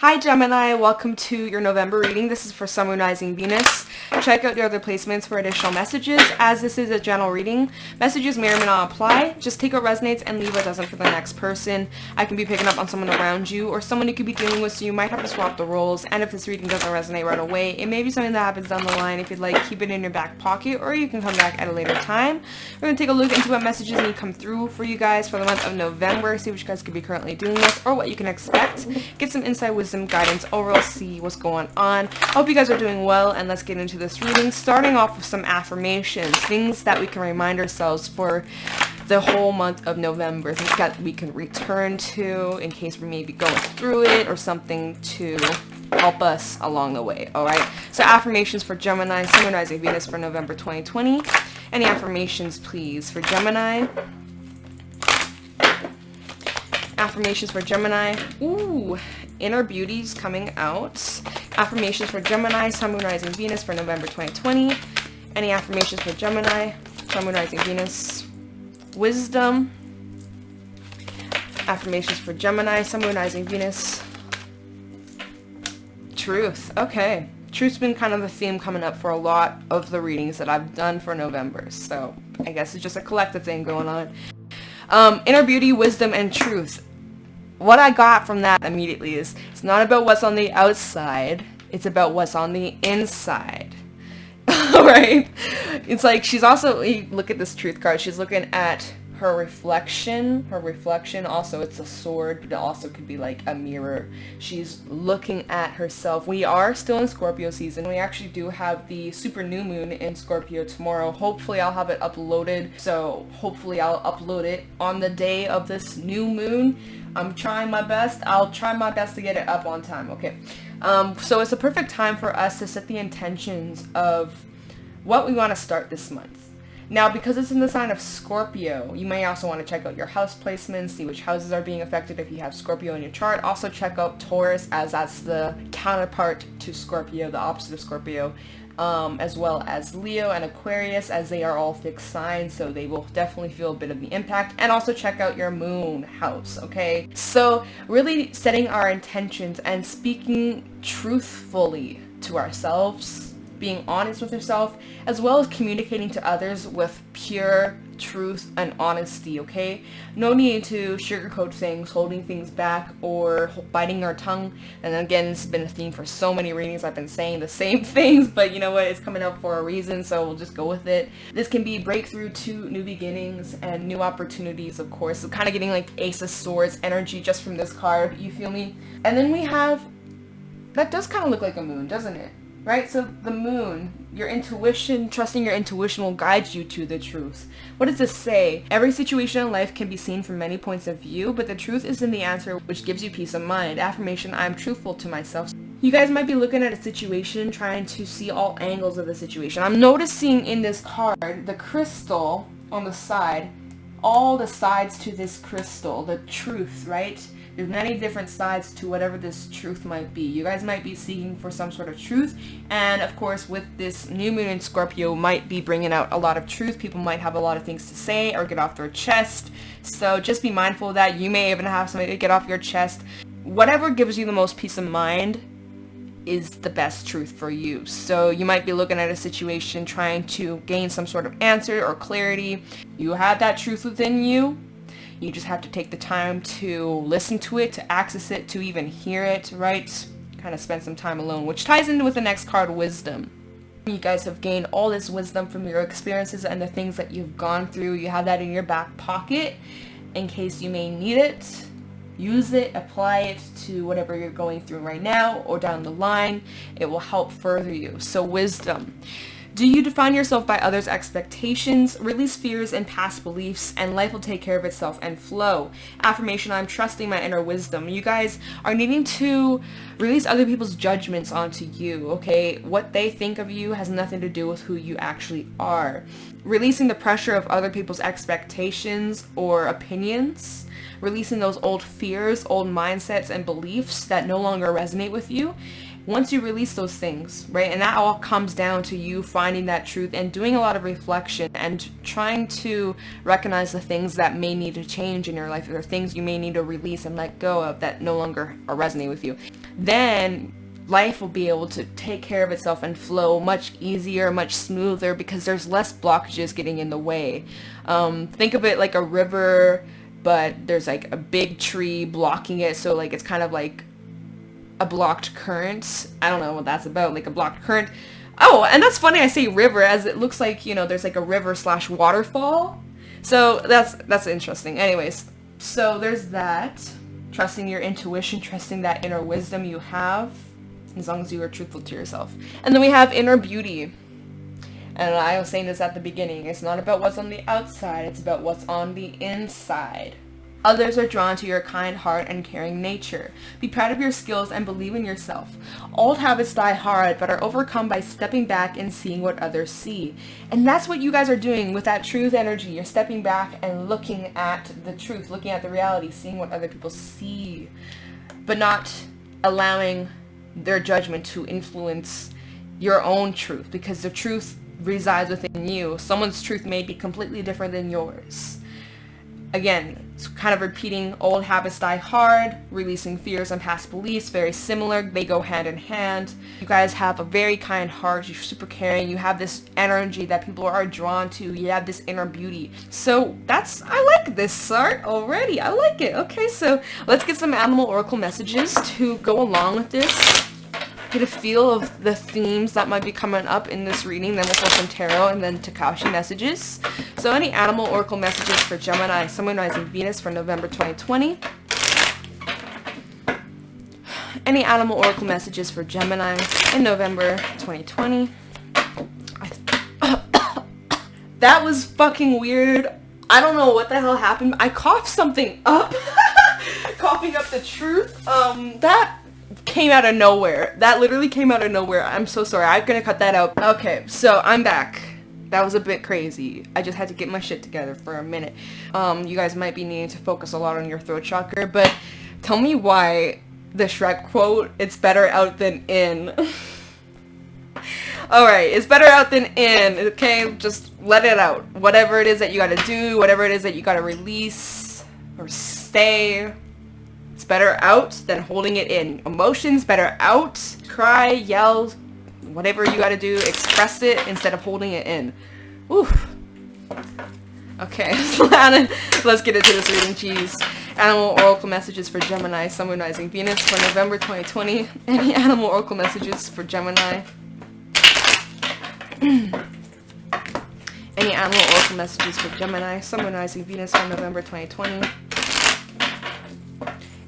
Hi Gemini, welcome to your November reading. This is for Sun, Moon, Rising, Venus. Check out your other placements for additional messages. As this is a general reading, messages may or may not apply. Just take what resonates and leave what doesn't for the next person. I can be picking up on someone around you or someone you could be dealing with, so you might have to swap the roles. And if this reading doesn't resonate right away, it may be something that happens down the line. If you'd like, keep it in your back pocket, or you can come back at a later time. We're going to take a look into what messages need to come through for you guys for the month of November, see what you guys could be currently dealing with or what you can expect. Get some insight, wisdom, guidance, overall see what's going on. I hope you guys are doing well, and let's get into this reading, starting off with some affirmations, things that we can remind ourselves for the whole month of November, things that we can return to in case we may be going through it, or something to help us along the way. All right, so affirmations for Gemini, Sun, Moon, Rising, Venus for November 2020. Any affirmations please for Gemini? Affirmations for Gemini. Ooh, inner beauty's coming out. Affirmations for Gemini, Sun, Moon, Rising, Venus for November 2020. Any affirmations for Gemini, Sun, Moon, Rising, Venus? Wisdom. Affirmations for Gemini, Sun, Moon, Rising, Venus. Truth. Okay. Truth's been kind of a theme coming up for a lot of the readings that I've done for November. So I guess it's just a collective thing going on. Inner beauty, wisdom, and truth. What I got from that immediately is it's not about what's on the outside, it's about what's on the inside. Alright? It's like she's also, look at this truth card, she's looking at her reflection. Her reflection, also it's a sword, but it also could be like a mirror. She's looking at herself. We are still in Scorpio season. We actually do have the super new moon in Scorpio tomorrow. Hopefully I'll have it uploaded, so hopefully I'll upload it on the day of this new moon. I'm trying my best. I'll try my best to get it up on time, okay? So it's a perfect time for us to set the intentions of what we want to start this month. Now, because it's in the sign of Scorpio, you may also want to check out your house placements, see which houses are being affected if you have Scorpio in your chart. Also check out Taurus, as that's the counterpart to Scorpio, the opposite of Scorpio, as well as Leo and Aquarius, as they are all fixed signs, so they will definitely feel a bit of the impact. And also check out your moon house, okay? So really setting our intentions and speaking truthfully to ourselves, being honest with yourself, as well as communicating to others with pure truth and honesty, okay? No need to sugarcoat things, holding things back, or biting our tongue. And again, it's been a theme for so many readings. I've been saying the same things, but you know what? It's coming up for a reason, so we'll just go with it. This can be breakthrough to new beginnings and new opportunities, of course. So kind of getting like Ace of Swords energy just from this card, you feel me? And then we have, that does kind of look like a moon, doesn't it? Right? So the moon, your intuition, trusting your intuition will guide you to the truth. What does this say? Every situation in life can be seen from many points of view, but the truth is in the answer, which gives you peace of mind. Affirmation, I am truthful to myself. You guys might be looking at a situation, trying to see all angles of the situation. I'm noticing in this card, the crystal on the side, all the sides to this crystal, the truth, right? There's many different sides to whatever this truth might be. You guys might be seeking for some sort of truth, and of course with this new moon in Scorpio might be bringing out a lot of truth. People might have a lot of things to say or get off their chest, so just be mindful of that. You may even have something to get off your chest. Whatever gives you the most peace of mind is the best truth for you. So you might be looking at a situation trying to gain some sort of answer or clarity. You have that truth within you. You just have to take the time to listen to it, to access it, to even hear it, right? Kind of spend some time alone, which ties in with the next card, wisdom. You guys have gained all this wisdom from your experiences and the things that you've gone through. You have that in your back pocket in case you may need it. Use it, apply it to whatever you're going through right now or down the line. It will help further you. So wisdom. Do you define yourself by others' expectations? Release fears and past beliefs, and life will take care of itself and flow. Affirmation, I'm trusting my inner wisdom. You guys are needing to release other people's judgments onto you, okay? What they think of you has nothing to do with who you actually are. Releasing the pressure of other people's expectations or opinions. Releasing those old fears, old mindsets, and beliefs that no longer resonate with you. Once you release those things, right, and that all comes down to you finding that truth and doing a lot of reflection and trying to recognize the things that may need to change in your life, or things you may need to release and let go of that no longer resonate with you. then life will be able to take care of itself and flow much easier, much smoother, because there's less blockages getting in the way. Think of it like a river, but there's like a big tree blocking it, so like it's kind of like a blocked current. I don't know what that's about, like a blocked current. Oh, and that's funny I say river, as it looks like, you know, there's like a river / waterfall. So that's interesting. Anyways, so there's that. Trusting your intuition, trusting that inner wisdom you have, as long as you are truthful to yourself. And then we have inner beauty. And I was saying this at the beginning, it's not about what's on the outside, it's about what's on the inside. Others are drawn to your kind heart and caring nature. Be proud of your skills and believe in yourself. Old habits die hard, but are overcome by stepping back and seeing what others see. And that's what you guys are doing with that truth energy. You're stepping back and looking at the truth, looking at the reality, seeing what other people see, but not allowing their judgment to influence your own truth, because the truth resides within you. Someone's truth may be completely different than yours. Again, it's kind of repeating old habits die hard, releasing fears and past beliefs, very similar. They go hand in hand. You guys have a very kind heart. You're super caring. You have this energy that people are drawn to. You have this inner beauty. So I like this art already. I like it. Okay, so let's get some animal oracle messages to go along with this. Get a feel of the themes that might be coming up in this reading. Then we'll pull some tarot and then Takashi messages. So any animal oracle messages for Gemini, Sun, Rising, Venus for November 2020. Any animal oracle messages for Gemini in November 2020. That was fucking weird. I don't know what the hell happened. I coughed something up. Coughing up the truth. That came out of nowhere. That literally came out of nowhere. I'm so sorry. I'm gonna cut that out. Okay, so I'm back. That was a bit crazy. I just had to get my shit together for a minute. You guys might be needing to focus a lot on your throat chakra, but tell me why the Shrek quote, it's better out than in. Alright, it's better out than in, okay? Just let it out. Whatever it is that you gotta do, whatever it is that you gotta release or stay, it's better out than holding it in. Emotions better out. Cry, yell, whatever you gotta do, express it instead of holding it in. Oof. Okay, let's get into this reading, jeez. Animal oracle messages for Gemini, Sun, Rising, Venus for November 2020. Any animal oracle messages for Gemini? Any animal oracle messages for Gemini, Sun, Rising, Venus for November 2020.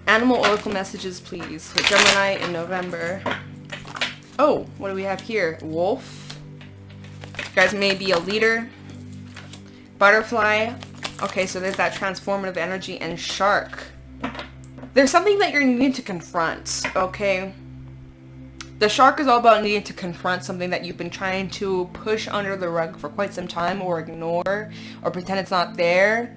Animal oracle messages, please, for Gemini in November. Oh, what do we have here? Wolf. You guys may be a leader. Butterfly. Okay, so there's that transformative energy. And shark. There's something that you're needing to confront, okay? The shark is all about needing to confront something that you've been trying to push under the rug for quite some time, or ignore, or pretend it's not there.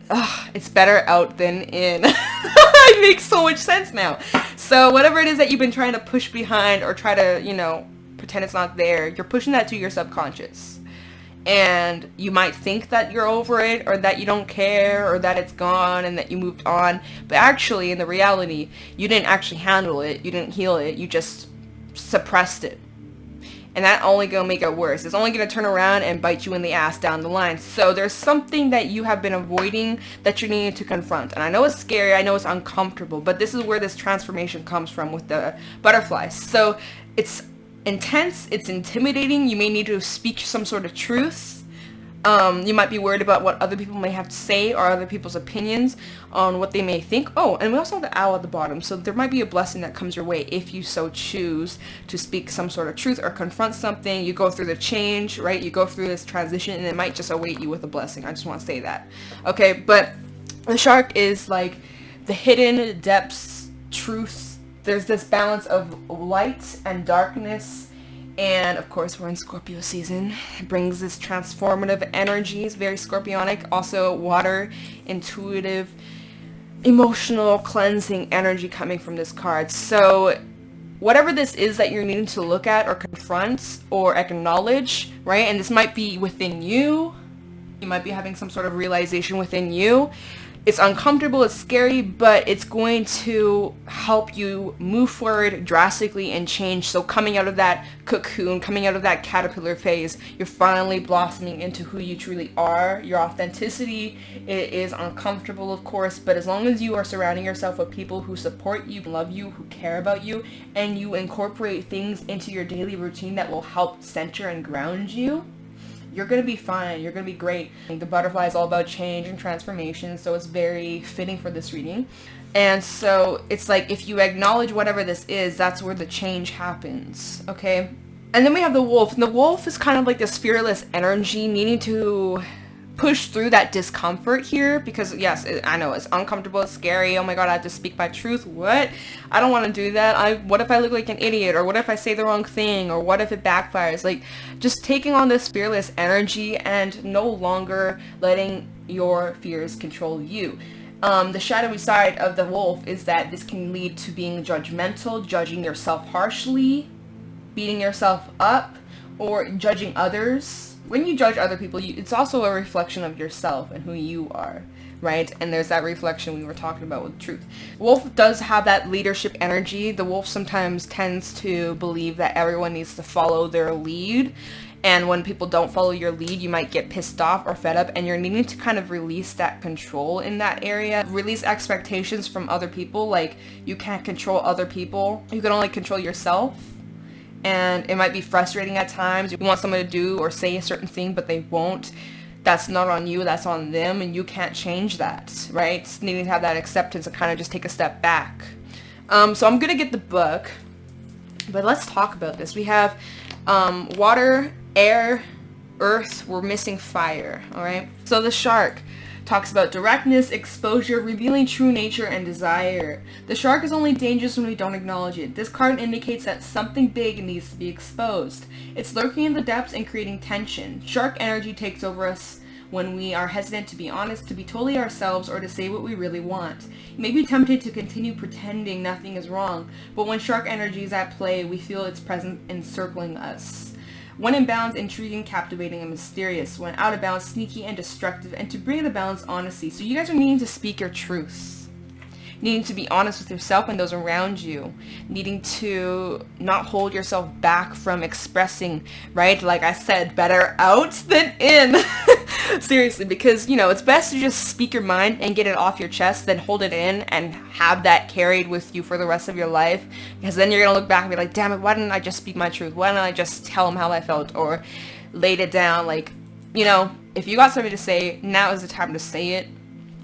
Ugh, it's better out than in. It makes so much sense now. So whatever it is that you've been trying to push behind or try to, you know, pretend it's not there, you're pushing that to your subconscious. And you might think that you're over it, or that you don't care, or that it's gone and that you moved on. But actually, in the reality, you didn't actually handle it. You didn't heal it. You just suppressed it. And that only gonna make it worse. It's only gonna turn around and bite you in the ass down the line. So there's something that you have been avoiding that you need to confront. And I know it's scary, I know it's uncomfortable, but this is where this transformation comes from with the butterflies. So it's intense, it's intimidating, you may need to speak some sort of truth. You might be worried about what other people may have to say, or other people's opinions on what they may think. Oh, and we also have the owl at the bottom, so there might be a blessing that comes your way if you so choose to speak some sort of truth or confront something. You go through the change, right? You go through this transition, and it might just await you with a blessing. I just want to say that. Okay, but the shark is like the hidden depths, truth. There's this balance of light and darkness. And of course, we're in Scorpio season. It brings this transformative energy. It's very scorpionic. Also water, intuitive, emotional, cleansing energy coming from this card. So whatever this is that you're needing to look at or confront or acknowledge, right? And this might be within you. You might be having some sort of realization within you. It's uncomfortable, it's scary, but it's going to help you move forward drastically and change. So coming out of that cocoon, coming out of that caterpillar phase, you're finally blossoming into who you truly are, your authenticity. It is uncomfortable, of course, but as long as you are surrounding yourself with people who support you, love you, who care about you, and you incorporate things into your daily routine that will help center and ground you, you're going to be fine. You're going to be great. The butterfly is all about change and transformation, so it's very fitting for this reading. And so it's like if you acknowledge whatever this is, that's where the change happens, okay? And then we have the wolf. And the wolf is kind of like this fearless energy needing to push through that discomfort here, because yes, I know it's uncomfortable, it's scary. Oh my god, I have to speak my truth. What? I don't want to do that. What if I look like an idiot, or what if I say the wrong thing, or what if it backfires? Like, just taking on this fearless energy and no longer letting your fears control you. The shadowy side of the wolf is that this can lead to being judgmental, judging yourself harshly, beating yourself up, or judging others. When you judge other people, it's also a reflection of yourself and who you are, right? And there's that reflection we were talking about with truth. Wolf does have that leadership energy. The wolf sometimes tends to believe that everyone needs to follow their lead. And when people don't follow your lead, you might get pissed off or fed up, and you're needing to kind of release that control in that area. Release expectations from other people. Like, you can't control other people. You can only control yourself. And it might be frustrating at times. You want someone to do or say a certain thing, but they won't. That's not on you, that's on them, and you can't change that, right? Just needing to have that acceptance and kind of just take a step back. So I'm going to get the book, but let's talk about this. We have water, air, earth. We're missing fire, all right? So the shark talks about directness, exposure, revealing true nature, and desire. The shark is only dangerous when we don't acknowledge it. This card indicates that something big needs to be exposed. It's lurking in the depths and creating tension. Shark energy takes over us when we are hesitant to be honest, to be totally ourselves, or to say what we really want. You may be tempted to continue pretending nothing is wrong, but when shark energy is at play, we feel its presence encircling us. When in bounds, intriguing, captivating, and mysterious. When out of bounds, sneaky and destructive. And to bring into balance, honesty. So you guys are needing to speak your truth. Needing to be honest with yourself and those around you. Needing to not hold yourself back from expressing, right? Like I said, better out than in. Seriously, because, you know, it's best to just speak your mind and get it off your chest than hold it in and have that carried with you for the rest of your life. Because then you're going to look back and be like, damn it, why didn't I just speak my truth? Why didn't I just tell them how I felt or laid it down? Like, you know, if you got something to say, now is the time to say it.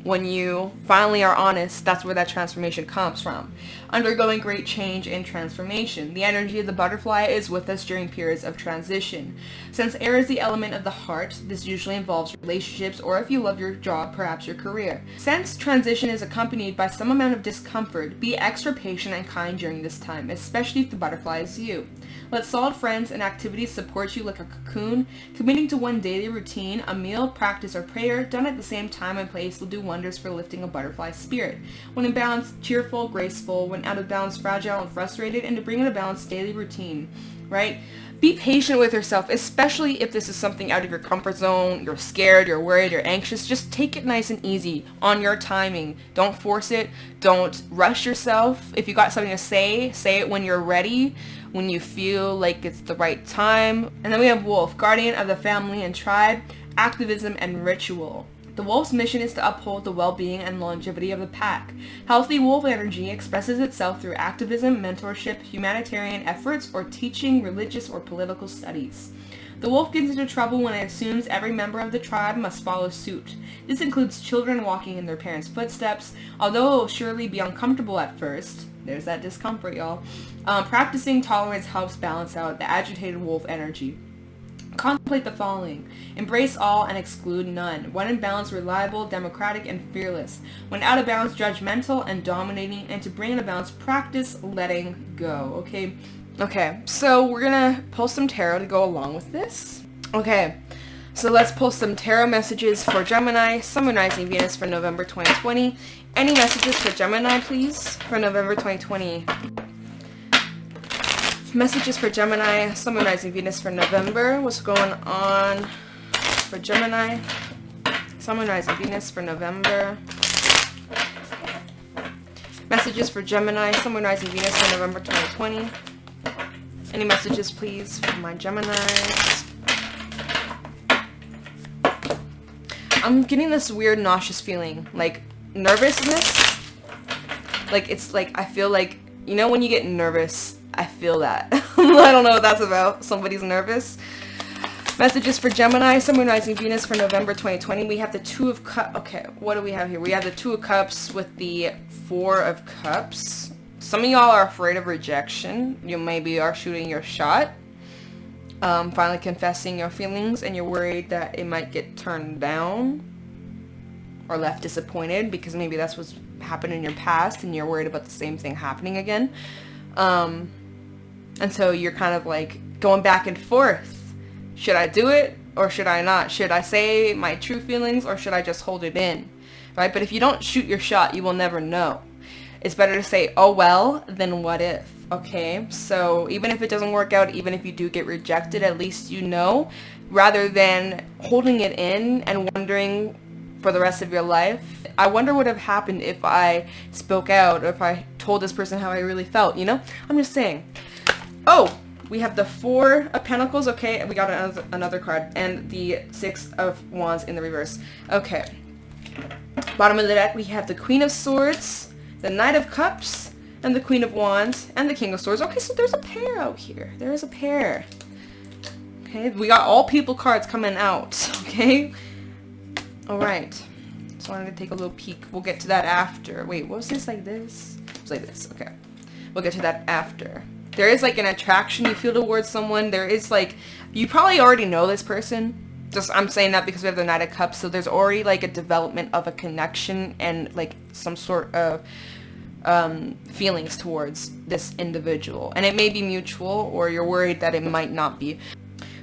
When you finally are honest, that's where that transformation comes from. Undergoing great change and transformation. The energy of the butterfly is with us during periods of transition. Since air is the element of the heart, this usually involves relationships, or if you love your job, perhaps your career. Since transition is accompanied by some amount of discomfort, be extra patient and kind during this time, especially if the butterfly is you. Let solid friends and activities support you like a cocoon. Committing to one daily routine, a meal, practice, or prayer done at the same time and place will do wonders for lifting a butterfly spirit. When in balance, cheerful, graceful. When out of balance, fragile and frustrated. And to bring in a balanced daily routine, right? Be patient with yourself, especially if this is something out of your comfort zone. You're scared, you're worried, you're anxious. Just take it nice and easy on your timing. Don't force it. Don't rush yourself. If you got something to say it when you're ready, when you feel like it's the right time. And then we have Wolf, guardian of the family and tribe, activism and ritual. The wolf's mission is to uphold the well-being and longevity of the pack. Healthy wolf energy expresses itself through activism, mentorship, humanitarian efforts, or teaching, religious or political studies. The wolf gets into trouble when it assumes every member of the tribe must follow suit. This includes children walking in their parents' footsteps, although it will surely be uncomfortable at first. There's that discomfort, y'all. Practicing tolerance helps balance out the agitated wolf energy. Contemplate the following. Embrace all and exclude none. When in balance, reliable, democratic, and fearless. When out of balance, judgmental and dominating. And to bring in a balance, practice letting go. Okay, so we're gonna pull some tarot to go along with this. Okay, so let's pull some tarot messages for Gemini, Sun, Moon, Rising, Venus for November 2020. Any messages for Gemini, please, for November 2020? Messages for Gemini, Sun, Moon, Rising, Venus for November. What's going on for Gemini? Sun, Moon, Rising, Venus for November. Messages for Gemini, Sun, Moon, Rising, Venus for November 2020. Any messages, please, for my Geminis? I'm getting this weird nauseous feeling, like nervousness. Like, it's like, I feel like, you know when you get nervous, I feel that. I don't know what that's about. Somebody's nervous. Messages for Gemini, Sun, Moon, Rising, Venus for November 2020. We have the Two of Cups. Okay, what do we have here? We have the Two of Cups with the Four of Cups. Some of y'all are afraid of rejection. You maybe are shooting your shot. Finally confessing your feelings, and you're worried that it might get turned down or left disappointed because maybe that's what's happened in your past and you're worried about the same thing happening again. And so you're kind of like going back and forth. Should I do it or should I not? Should I say my true feelings or should I just hold it in? Right? But if you don't shoot your shot, you will never know. It's better to say, oh well, than what if. Okay? So even if it doesn't work out, even if you do get rejected, at least you know, rather than holding it in and wondering for the rest of your life, I wonder what would have happened if I spoke out or if I told this person how I really felt, you know? I'm just saying. Oh! We have the Four of Pentacles, okay, and we got another card, and the Six of Wands in the reverse. Okay. Bottom of the deck, we have the Queen of Swords, the Knight of Cups, and the Queen of Wands, and the King of Swords. Okay, so there's a pair out here. There is a pair. Okay, we got all people cards coming out, okay? Alright. So I wanted to take a little peek. We'll get to that after. Wait, what was this, like this? It was like this, okay. We'll get to that after. There is like an attraction you feel towards someone. There is like, you probably already know this person. Just, I'm saying that because we have the Knight of Cups. So there's already like a development of a connection and like some sort of feelings towards this individual. And it may be mutual or you're worried that it might not be.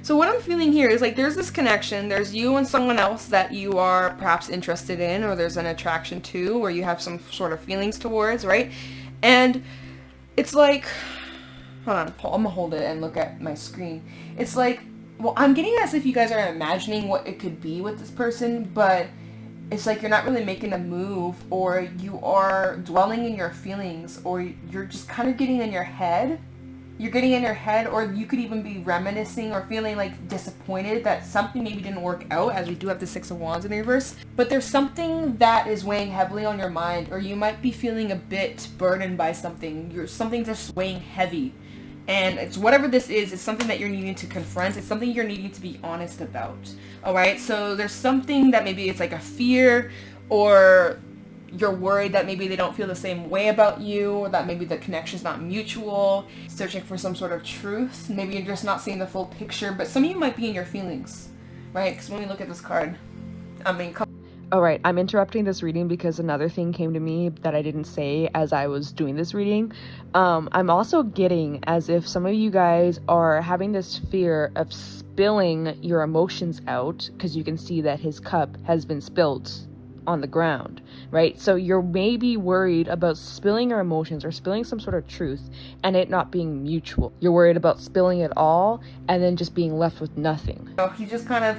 So what I'm feeling here is like there's this connection. There's you and someone else that you are perhaps interested in, or there's an attraction to, or you have some sort of feelings towards, right? And it's like, hold on, I'm gonna hold it and look at my screen. It's like, well, I'm getting as if you guys are imagining what it could be with this person, but it's like you're not really making a move, or you are dwelling in your feelings, or you're just kind of getting in your head. You're getting in your head, or you could even be reminiscing or feeling like disappointed that something maybe didn't work out, as we do have the Six of Wands in the reverse. But there's something that is weighing heavily on your mind, or you might be feeling a bit burdened by something. Something just weighing heavy. And it's whatever this is, it's something that you're needing to confront. It's something you're needing to be honest about. Alright, so there's something that maybe it's like a fear, or you're worried that maybe they don't feel the same way about you, or that maybe the connection's not mutual, searching for some sort of truth. Maybe you're just not seeing the full picture, but some of you might be in your feelings, right? Because when we look at this card, I mean, Alright, I'm interrupting this reading because another thing came to me that I didn't say as I was doing this reading. I'm also getting as if some of you guys are having this fear of spilling your emotions out, because you can see that his cup has been spilled on the ground, right? So you're maybe worried about spilling your emotions or spilling some sort of truth and it not being mutual. You're worried about spilling it all and then just being left with nothing. So he just kind of,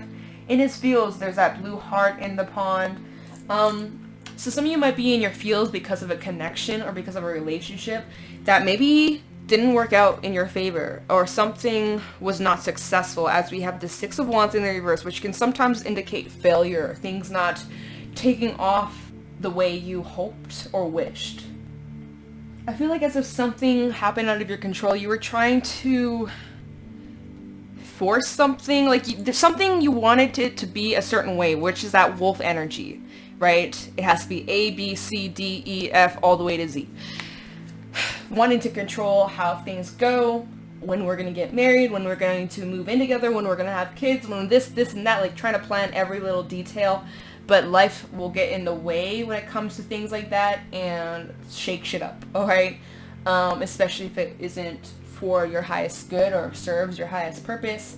in his feels, there's that blue heart in the pond. So some of you might be in your feels because of a connection or because of a relationship that maybe didn't work out in your favor, or something was not successful, as we have the Six of Wands in the reverse, which can sometimes indicate failure, things not taking off the way you hoped or wished. I feel like as if something happened out of your control. You were trying to force something, like there's something you wanted it to be a certain way, which is that wolf energy, right? It has to be A, B, C, D, E, F, all the way to Z. Wanting to control how things go, when we're going to get married, when we're going to move in together, when we're going to have kids, when this, and that, like trying to plan every little detail. But life will get in the way when it comes to things like that and shake shit up, alright? Especially if it isn't for your highest good or serves your highest purpose.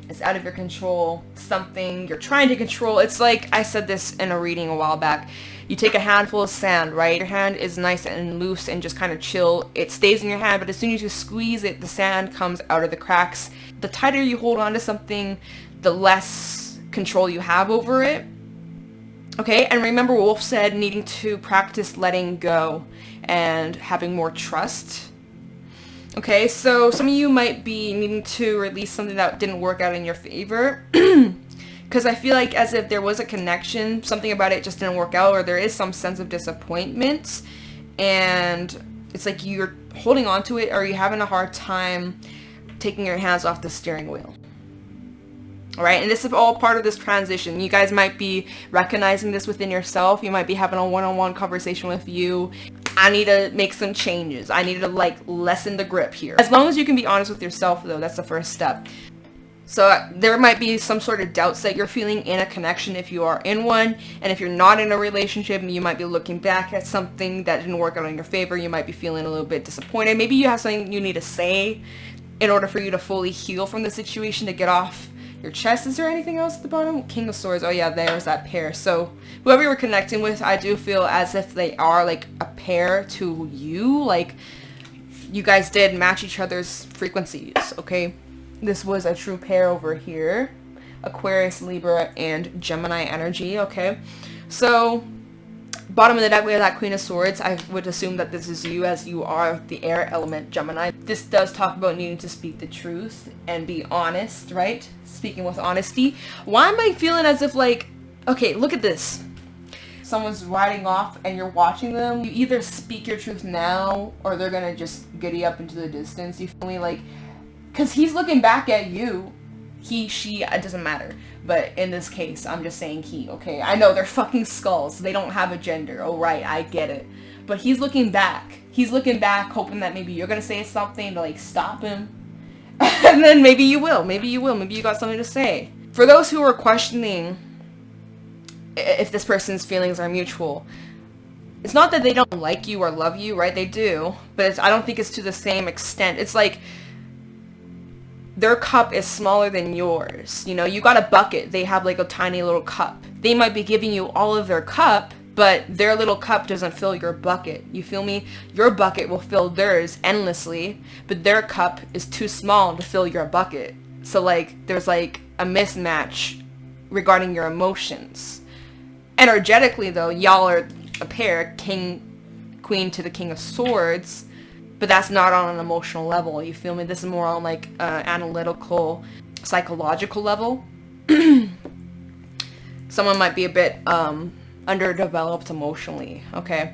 It's out of your control, something you're trying to control. It's like, I said this in a reading a while back. You take a handful of sand, right? Your hand is nice and loose and just kind of chill. It stays in your hand, but as soon as you squeeze it, the sand comes out of the cracks. The tighter you hold on to something, the less control you have over it. Okay, and remember Wolf said needing to practice letting go and having more trust. Okay, so some of you might be needing to release something that didn't work out in your favor. Because I feel like as if there was a connection, something about it just didn't work out, or there is some sense of disappointment. And it's like you're holding on to it, or you're having a hard time taking your hands off the steering wheel. Alright, and this is all part of this transition. You guys might be recognizing this within yourself. You might be having a one-on-one conversation with you. I need to make some changes. I need to like lessen the grip here. As long as you can be honest with yourself though, that's the first step. So there might be some sort of doubts that you're feeling in a connection if you are in one. And if you're not in a relationship, you might be looking back at something that didn't work out in your favor. You might be feeling a little bit disappointed. Maybe you have something you need to say in order for you to fully heal from the situation, to get off your chest. Is there anything else at the bottom? King of Swords. Oh yeah, there's that pair. So whoever you're connecting with, I do feel as if they are like a pair to you. Like you guys did match each other's frequencies, okay? This was a true pair over here. Aquarius, Libra, and Gemini energy, okay? So bottom of the deck we have that Queen of Swords. I would assume that this is you, as you are the air element Gemini. This does talk about needing to speak the truth and be honest, right? Speaking with honesty. Why am I feeling as if like, okay, look at this. Someone's riding off and you're watching them. You either speak your truth now or they're gonna just giddy up into the distance. You feel me? Like, because he's looking back at you. He, she, it doesn't matter. But in this case, I'm just saying he, okay? I know they're fucking skulls. They don't have a gender. Oh, right, I get it. But he's looking back. He's looking back, hoping that maybe you're gonna say something to like stop him. And then maybe you will. Maybe you will. Maybe you got something to say. For those who are questioning if this person's feelings are mutual, it's not that they don't like you or love you, right? They do. But I don't think it's to the same extent. It's like their cup is smaller than yours. You know, you got a bucket. They have like a tiny little cup. They might be giving you all of their cup, but their little cup doesn't fill your bucket. You feel me? Your bucket will fill theirs endlessly, but their cup is too small to fill your bucket. So like there's like a mismatch regarding your emotions. Energetically though, y'all are a pair, king, queen to the King of Swords, but that's not on an emotional level. You feel me? This is more on like analytical, psychological level. Someone might be a bit underdeveloped emotionally, okay?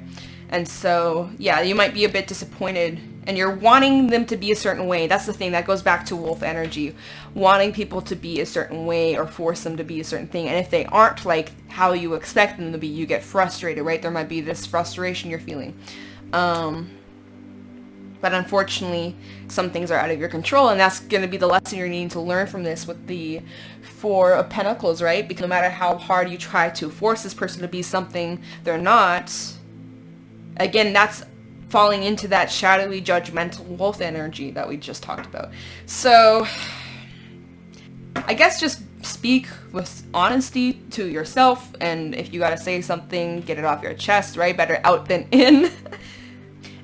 And so, yeah, you might be a bit disappointed and you're wanting them to be a certain way. That's the thing. That goes back to wolf energy. Wanting people to be a certain way or force them to be a certain thing. And if they aren't like how you expect them to be, you get frustrated, right? There might be this frustration you're feeling. But unfortunately, some things are out of your control, and that's going to be the lesson you're needing to learn from this with the Four of Pentacles, right? Because no matter how hard you try to force this person to be something they're not, again, that's falling into that shadowy, judgmental wolf energy that we just talked about. So, I guess just speak with honesty to yourself, and if you gotta say something, get it off your chest, right? Better out than in.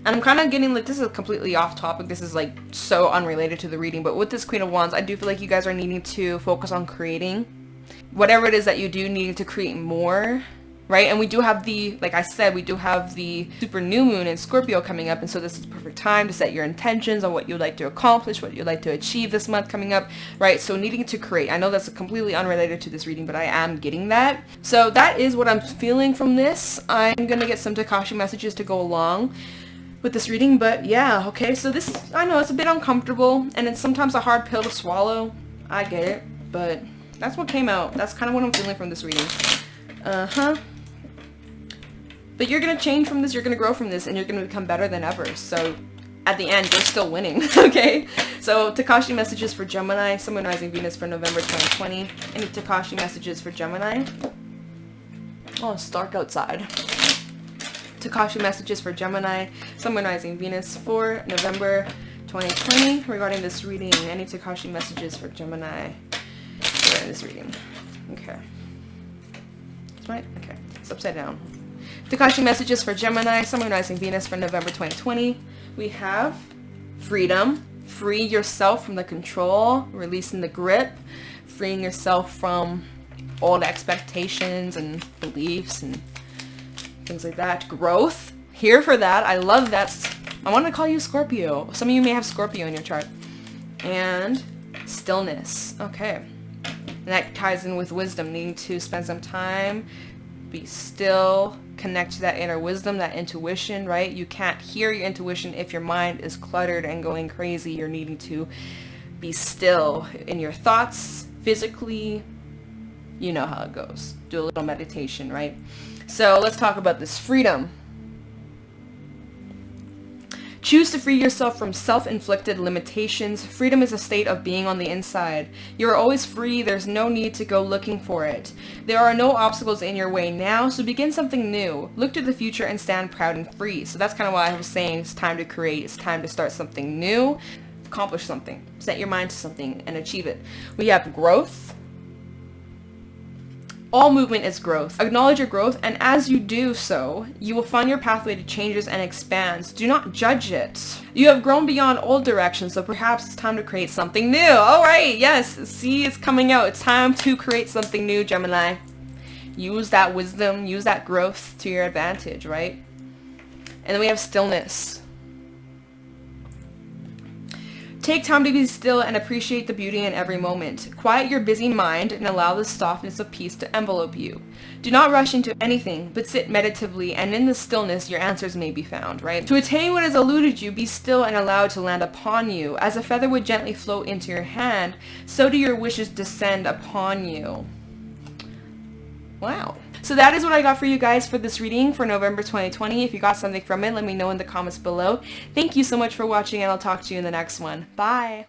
And I'm kind of getting like, this is completely off topic. This is like so unrelated to the reading. But with this Queen of Wands, I do feel like you guys are needing to focus on creating. Whatever it is that you do, needing to create more, right? And we do have the, like I said, we do have the super new moon in Scorpio coming up. And so this is the perfect time to set your intentions on what you'd like to accomplish, what you'd like to achieve this month coming up, right? So needing to create. I know that's completely unrelated to this reading, but I am getting that. So that is what I'm feeling from this. I'm going to get some Takashi messages to go along with this reading, but yeah, okay, so this, I know it's a bit uncomfortable, and it's sometimes a hard pill to swallow, I get it, but that's what came out. That's kind of what I'm feeling from this reading. But you're gonna change from this, you're gonna grow from this, and you're gonna become better than ever, so at the end, you're still winning, okay? So, Takashi messages for Gemini, Sun, Moon, Rising, Venus for November 2020. Any Takashi messages for Gemini? Oh, it's dark outside. Takashi messages for Gemini, Sun, Moon, Rising, Venus for November 2020 regarding this reading. Any Takashi messages for Gemini regarding this reading? Okay. Right? Okay. It's upside down. Takashi messages for Gemini, Sun, Moon, Rising, Venus for November 2020. We have freedom. Free yourself from the control, releasing the grip, freeing yourself from old expectations and beliefs and things like that. Growth. Here for that. I love that. I want to call you Scorpio. Some of you may have Scorpio in your chart. And stillness. Okay. And that ties in with wisdom. Needing to spend some time, be still, connect to that inner wisdom, that intuition, right? You can't hear your intuition if your mind is cluttered and going crazy. You're needing to be still in your thoughts, physically. You know how it goes. Do a little meditation, right? So let's talk about this freedom. Choose to free yourself from self-inflicted limitations. Freedom is a state of being on the inside. You are always free. There's no need to go looking for it. There are no obstacles in your way now, so begin something new. Look to the future and stand proud and free. So that's kind of why I was saying it's time to create. It's time to start something new. Accomplish something. Set your mind to something and achieve it. We have growth. All movement is growth. Acknowledge your growth, and as you do so, you will find your pathway to changes and expands. Do not judge it. You have grown beyond old directions, so perhaps it's time to create something new. All right, yes, see, it's coming out. It's time to create something new, Gemini. Use that wisdom, use that growth to your advantage, right? And then we have stillness. Take time to be still and appreciate the beauty in every moment. Quiet your busy mind and allow the softness of peace to envelope you. Do not rush into anything, but sit meditatively, and in the stillness your answers may be found, right? To attain what has eluded you, be still and allow it to land upon you. As a feather would gently float into your hand, so do your wishes descend upon you. Wow. So that is what I got for you guys for this reading for November 2020. If you got something from it, let me know in the comments below. Thank you so much for watching, and I'll talk to you in the next one. Bye!